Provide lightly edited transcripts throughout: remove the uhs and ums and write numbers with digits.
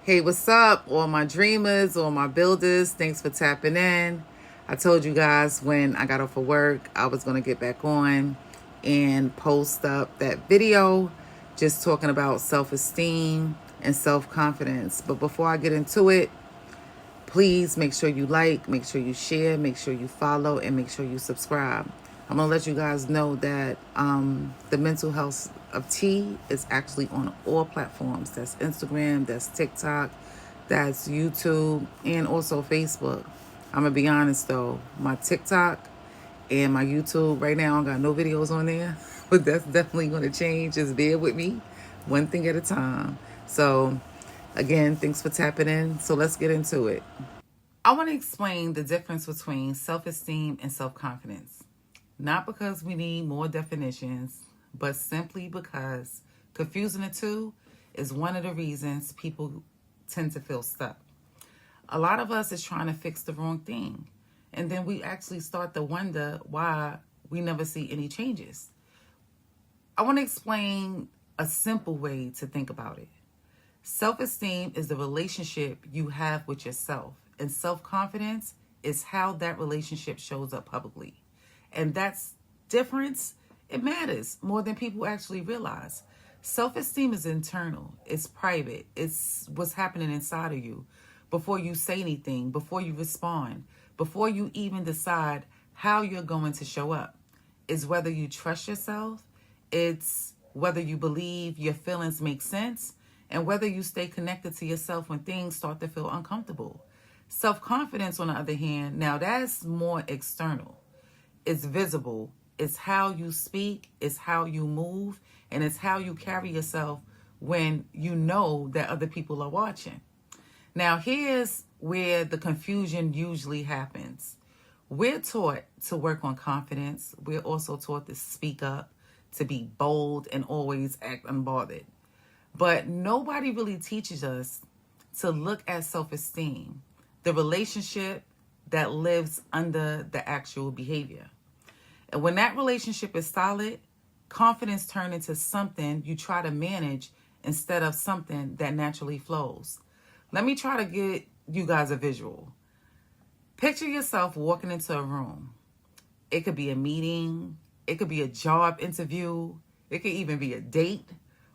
Hey, what's up, all my dreamers, all my builders? Thanks for tapping in. I told you guys when I got off of work, I was going to get back on and post up that video just talking about self esteem and self confidence. But before I get into it, please make sure you like, make sure you share, make sure you follow, and make sure you subscribe. I'm going to let you guys know that the mental health of T is actually on all platforms. That's Instagram, that's TikTok, that's YouTube, and also Facebook. I'm going to be honest though, my TikTok and my YouTube right now, I got no videos on there, but that's definitely going to change. Just bear with me, one thing at a time. So, again, thanks for tapping in. So, let's get into it. I want to explain the difference between self esteem and self confidence. Not because we need more definitions, but simply because confusing the two is one of the reasons people tend to feel stuck. A lot of us is trying to fix the wrong thing, and then we actually start to wonder why we never see any changes. I want to explain a simple way to think about it. Self-esteem is the relationship you have with yourself, and self-confidence is how that relationship shows up publicly. And that's difference, it matters more than people actually realize. Self-esteem is internal, it's private, it's what's happening inside of you before you say anything, before you respond, before you even decide how you're going to show up. It's whether you trust yourself, it's whether you believe your feelings make sense, and whether you stay connected to yourself when things start to feel uncomfortable. Self-confidence, on the other hand, now that's more external. It's visible. It's how you speak, it's how you move, and it's how you carry yourself when you know that other people are watching. Now, here's where the confusion usually happens. We're taught to work on confidence. We're also taught to speak up, to be bold, and always act unbothered. But nobody really teaches us to look at self-esteem, the relationship that lives under the actual behavior. And when that relationship is solid, confidence turns into something you try to manage instead of something that naturally flows. Let me try to get you guys a visual. Picture yourself walking into a room. It could be a meeting, it could be a job interview, it could even be a date,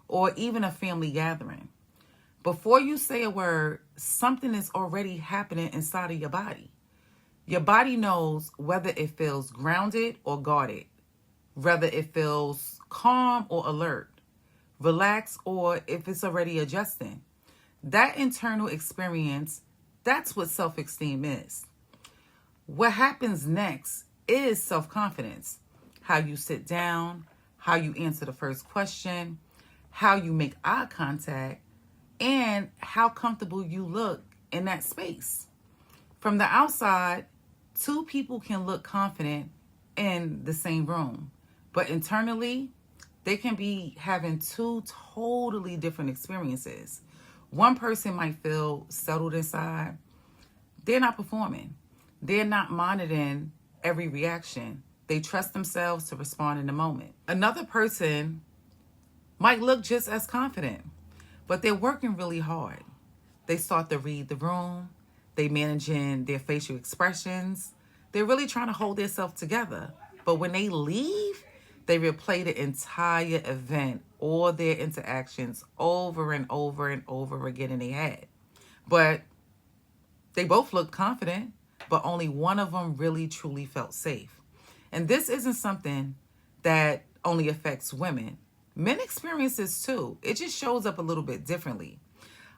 or even a family gathering. Before you say a word, something is already happening inside of your body. Your body knows whether it feels grounded or guarded, whether it feels calm or alert, relaxed or if it's already adjusting. That internal experience, that's what self-esteem is. What happens next is self-confidence. How you sit down, how you answer the first question, how you make eye contact, and how comfortable you look in that space. From the outside, two people can look confident in the same room, but internally, they can be having two totally different experiences. One person might feel settled inside. They're not performing. They're not monitoring every reaction. They trust themselves to respond in the moment. Another person might look just as confident, but they're working really hard. They start to read the room. They managing their facial expressions. They're really trying to hold themselves together. But when they leave, they replay the entire event, all their interactions over and over and over again in their head. But they both look confident, but only one of them really truly felt safe. And this isn't something that only affects women. Men experience this too. It just shows up a little bit differently.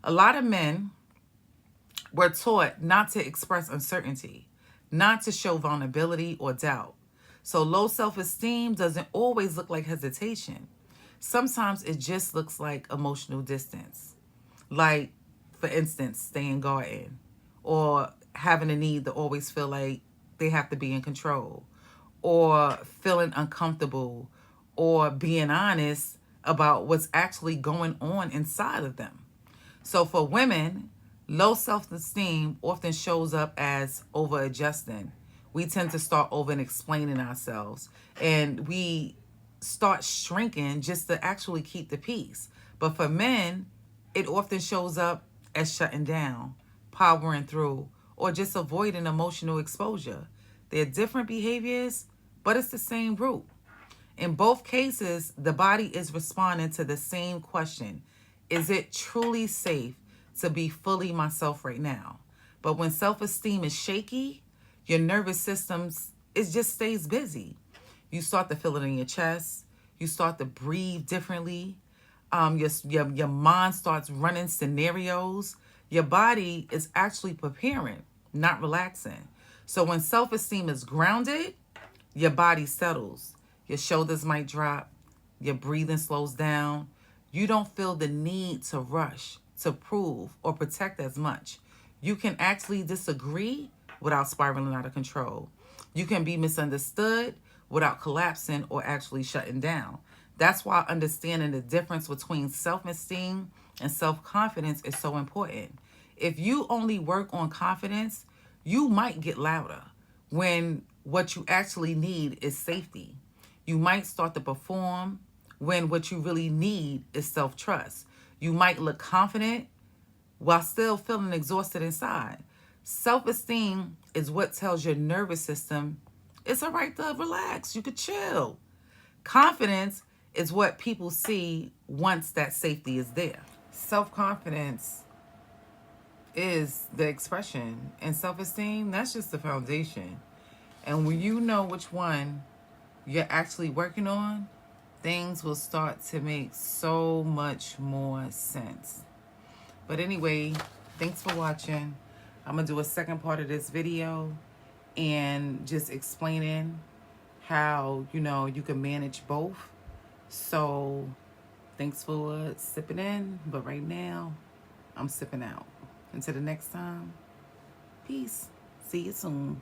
A lot of men were taught not to express uncertainty, not to show vulnerability or doubt. So low self-esteem doesn't always look like hesitation. Sometimes it just looks like emotional distance. Like, for instance, staying guarded or having a need to always feel like they have to be in control or feeling uncomfortable or being honest about what's actually going on inside of them. So for women, low self-esteem often shows up as over-adjusting. We tend to start over and explaining ourselves, and we start shrinking just to actually keep the peace. But for men, it often shows up as shutting down, powering through, or just avoiding emotional exposure. They're different behaviors, but it's the same root. In both cases, the body is responding to the same question. Is it truly safe to be fully myself right now? But when self-esteem is shaky, your nervous systems, it just stays busy. You start to feel it in your chest. You start to breathe differently. Your mind starts running scenarios. Your body is actually preparing, not relaxing. So when self-esteem is grounded, your body settles. Your shoulders might drop. Your breathing slows down. You don't feel the need to rush, to prove, or protect as much. You can actually disagree without spiraling out of control. You can be misunderstood without collapsing or actually shutting down. That's why understanding the difference between self-esteem and self-confidence is so important. If you only work on confidence, you might get louder when what you actually need is safety. You might start to perform when what you really need is self-trust. You might look confident while still feeling exhausted inside. Self-esteem is what tells your nervous system it's all right to relax. You could chill. Confidence is what people see once that safety is there. Self-confidence is the expression, and self-esteem, that's just the foundation. And when you know which one you're actually working on, things will start to make so much more sense. But anyway, thanks for watching. I'm going to do a second part of this video and just explaining how, you can manage both. So thanks for sipping in. But right now, I'm sipping out. Until the next time, peace. See you soon.